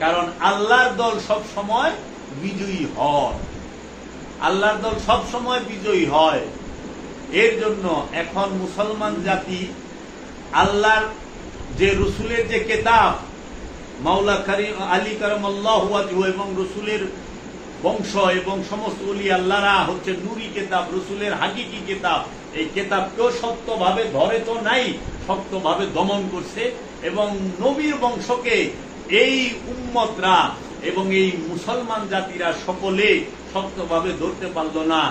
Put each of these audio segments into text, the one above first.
কারণ আল্লাহর দল সব সময় বিজয়ী হয়, আল্লাহর দল সব সময় বিজয়ী হয়। এর জন্য এখন মুসলমান জাতি আল্লাহর যে রসুলের যে কেতাব মাওলা কারীম আলী কারামাল্লাহু ওয়াজহু এবং রসুলের বংশ এবং সমস্ত ওলি আল্লাহরা হচ্ছে নূরি কেতাব, রসুলের হাকিকি কেতাব, এই কেতাবকেও শক্তভাবে ধরে তো নাই, শক্তভাবে দমন করছে। এবং নবীর বংশকে এই উম্মতরা এবং এই মুসলমান জাতিরা সকলে শক্তভাবে ধরতে পারল না,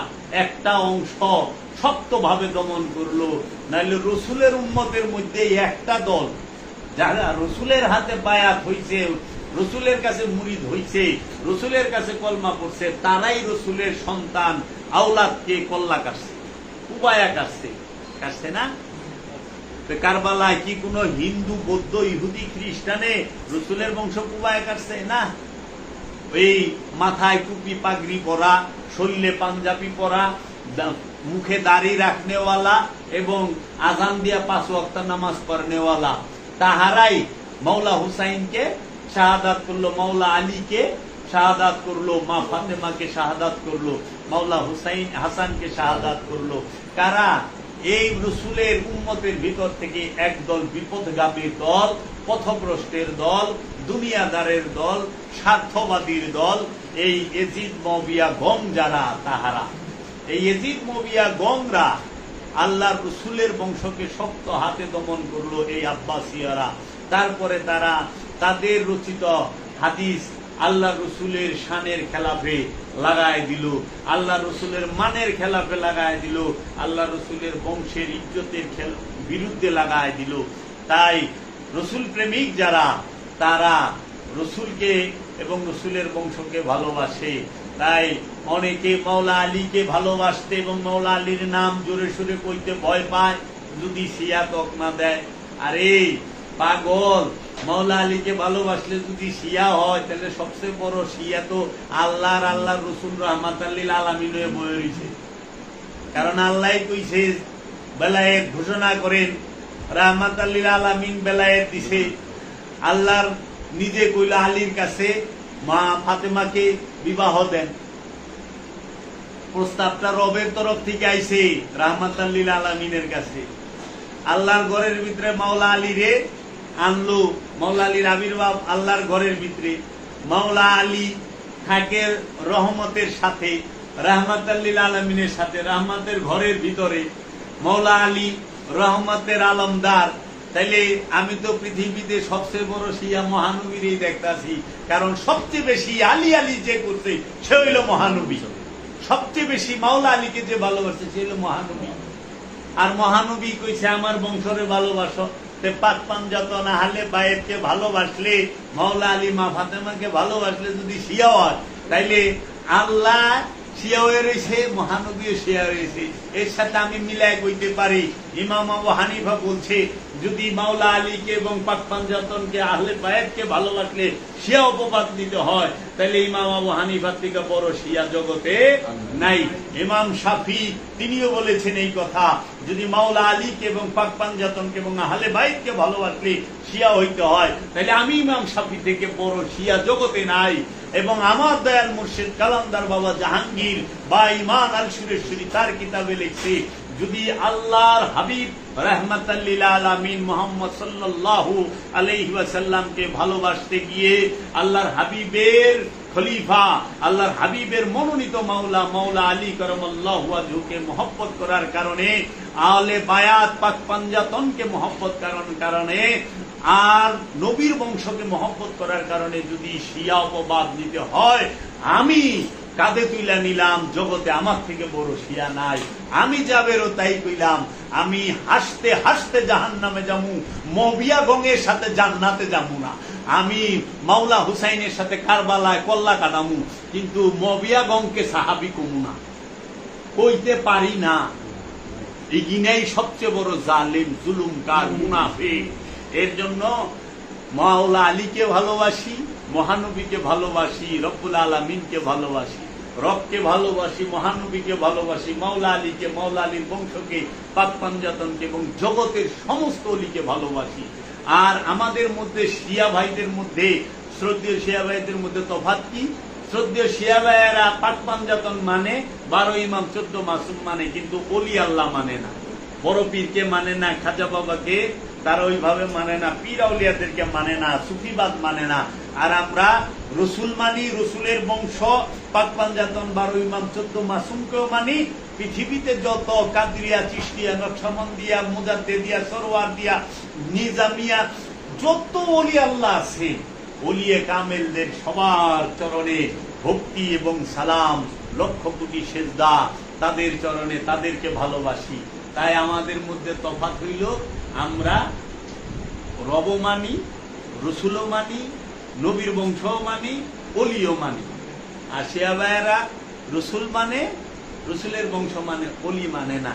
একটা অংশ শক্তভাবে দমন করলো। নাইলে রসুলের উম্মতের মধ্যে একটা দল যারা রসুলের হাতে বায়াত হইছে, রসুলের কাছে মুরিদ হইছে, রসুলের কাছে কলমা পড়ছে, তারাই রসুলের সন্তান আওলাদকে কল্লা কাটছে, কুবায়া কাটছে না? কারবালায় কি কোন হিন্দু, বৌদ্ধ, ইহুদি, খ্রিস্টানে রসুলের বংশ কুবায়া কাটছে না? এই মাথায় টুপি পাগড়ি পরা, শরীরে পাঞ্জাবি পরা, মুখে দাড়ি রাখনেওয়ালা এবং আজান দিয়া 5 ওয়াক্ত নামাজ পড়নেওয়ালা, তাহারাই মাওলা হুসাইনকে শাহাদাত করলো, মাওলা আলীকে শাহাদাত করলো, মা ফাতেমাকে শাহাদাত করলো, মাওলা হুসাইন হাসানকে শাহাদাত করলো। কারা? এই রসুলের উম্মতের ভিতর থেকে একদল বিপদগামীর দল, পথভ্রষ্টের দল, দুনিয়াদারের দল, স্বার্থবাদীর দল, এই এজিদ মুআবিয়া গং যারা, তাহারা এই এজিদ মুআবিয়া গংরা আল্লাহর রসুলের বংশকে শক্ত হাতে দমন করলো, এই আব্বাসিয়ারা। তারপরে তারা তাদের রচিত হাদিস আল্লাহ রসুলের শানের খেলাফে লাগায় দিল, আল্লাহ রসুলের মানের খেলাফে লাগায় দিল, আল্লাহ রসুলের বংশের ইজ্জতের বিরুদ্ধে লাগায় দিল। তাই রসুল প্রেমিক যারা, তারা রসুলকে এবং রসুলের বংশকে ভালোবাসে। তাই অনেকে মাওলা আলীকে ভালোবাসতে এবং মাওলা আলীর নাম জোরে সোরে কইতে ভয় পায় যদি শিয়া তক না দেয়। আরে পাগল, মাওলা আলীকে ভালোবাসলে যদি শিয়া হয় তাহলে সবচেয়ে বড় শিয়া তো আল্লাহর রসুল রাহমাতাল লিল আলামিন হয়ে বয়ে রয়েছে। কারণ আল্লাহ কইছে, বেলায়েত ঘোষণা করেন, রাহমাতাল লিল আলামিন বেলায়েত দিছে। আল্লাহর নিজে কইল আলীর কাছে মা ফাতেমাকে বিবাহ দেন। প্রস্তাবটা রবের তরফ থেকে আইছে রাহমাতাল লিল আলামিনের কাছে। আল্লাহর ঘরের ভিতরে মাওলা আলী রে আনলো, মাওলা আলীর আবির্ভাব আল্লাহর ঘরের ভিতরে। মাওলা আলী থাকে রহমতের সাথে, রাহমাতাল লিল আলামিনের সাথে, রহমতের ঘরের ভিতরে। মাওলা আলী রহমতের আলমদার। তাইলে আমি তো পৃথিবীতে সবচেয়ে বড় শিয়া মহানবীরই দেখতাছি, কারণ সবচেয়ে বেশি আলী আলী যে করছে সে হইল মহানবী। সবচেয়ে বেশি মাওলা আলীকে যে ভালোবাসে সে হইল মহানবী। আর মহানবী কইছে আমার বংশরে ভালোবাসো, পাক পাঞ্জাতন আহলে বাইতকে ভালোবাসলে, মাওলা আলী মা ফাতেমাকে ভালোবাসলে যদি শিয়া হয়, তাইলে আল্লাহ শিয়া হয়ে রয়েছে, মহানবীও শিয়া রয়েছে। এর সাথে আমি মিলাই কইতে পারি, ইমাম আবু হানিফা বলছে যদি মাওলা আলীকে এবং পাক পাঞ্জাতনকে আহলে বাইতকে ভালোবাসলে শিয়া অপবাদ দিতে হয়, তাহলে ইমাম আবু হানিফার থেকে বড় শিয়া জগতে নাই। ইমাম শাফি তিনিও বলেছেন এই কথা, যদি মাওলা আলীকে এবং পাক পাঞ্জাতনকে এবং আহলে বাইতকে ভালোবাসলে শিয়া হইতে হয়, তাহলে আমি ইমাম শাফি থেকে বড় শিয়া জগতে নাই। এবং আমার দয়াল মুর্শিদ কালান্দার বাবা জাহাঙ্গীর বা ইমান আল সুরেশ্বরী তার কিতাবে লিখছে, যদি আল্লাহর হাবিব রাহমাতাল লিল আলামিন মুহাম্মদ সাল্লাল্লাহু আলাইহি ওয়াসাল্লামকে ভালোবাসতে গিয়ে আল্লাহর হাবিবের খলিফা, আল্লাহর হাবিবের মনোনীত মাওলা আলী কারামাল্লাহু ওয়াজহুকে মহব্বত করার কারণে, আহলে বায়াত পাক পাঞ্জাতনকে মহব্বত করার কারণে, আর নবীর বংশকে মহব্বত করার কারণে যদি শিয়া অপবাদ নিতে হয়, আমি কাঁধে তুইলা নিলাম, জগতে আমার থেকে বড় শিয়া নাই। আমি যাবেরও তাই কইলাম, আমি হাসতে হাসতে জাহান্নামে যামু, মুআবিয়া গঙ্গের সাথে জান্নাতে যামু না। আমি মাওলা হুসাইনের সাথে কারবালায় কল্লা কাটামু, কিন্তু মুআবিয়া গঙ্গকে সাহাবী কমু না, কইতে পারি না। এগিনাই সবচেয়ে বড় জালিম, জুলুমকার, মুনাফিক। এর জন্য মাওলা আলীকে ভালোবাসি, মহানবীকে ভালোবাসি, রব্বুল আলামিনকে ভালোবাসি, রবকে ভালোবাসি, মহানবীকে ভালোবাসি, মাওলা আলীকে, মাওলা আলীর বংশকে, পাক পাঞ্জাতনকে এবং জগতের সমস্ত অলিকে ভালোবাসি। আর আমাদের মধ্যে শিয়া ভাইদের মধ্যে শ্রদ্ধেয় শিয়া ভাইদের মধ্যে তফাৎ কি? শ্রদ্ধেয় শিয়া ভাইয়েরা পাক পাঞ্জাতন মানে, 12 ইমাম 14 মাসুম মানে, কিন্তু অলি আল্লাহ মানে না। বড় পীরকে মানে না, খাজা বাবাকে তারা ওইভাবে মানে না, পীর আউলিয়াদেরকে মানে না, সুফিবাদ মানে না। আর আমরা রসুল মানি, রসুলের বংশ, পাক পাঞ্জাতন 12 ইমাম 14 মাসুমকেও মানি। পৃথিবীতে যত কাদরিয়া, চিশতিয়া, নকশবন্দিয়া, মুজাদ্দিদিয়া, সরওয়ার দিয়া, নিজামিয়া, যত ওলি আল্লাহ আছে, ওলিয়ে কামেলদের সবার চরণে ভক্তি এবং সালাম, লক্ষ কোটি সেজদা তাদের চরণে, তাদেরকে ভালোবাসি। তাই আমাদের মধ্যে তফাৎ হইল, আমরা রব মানি, রসুলও মানি, নবীর বংশও মানি, অলিও মানি। আর শিয়া ভাইয়েরা রসুল মানে, রসুলের বংশ মানে, অলি মানে না।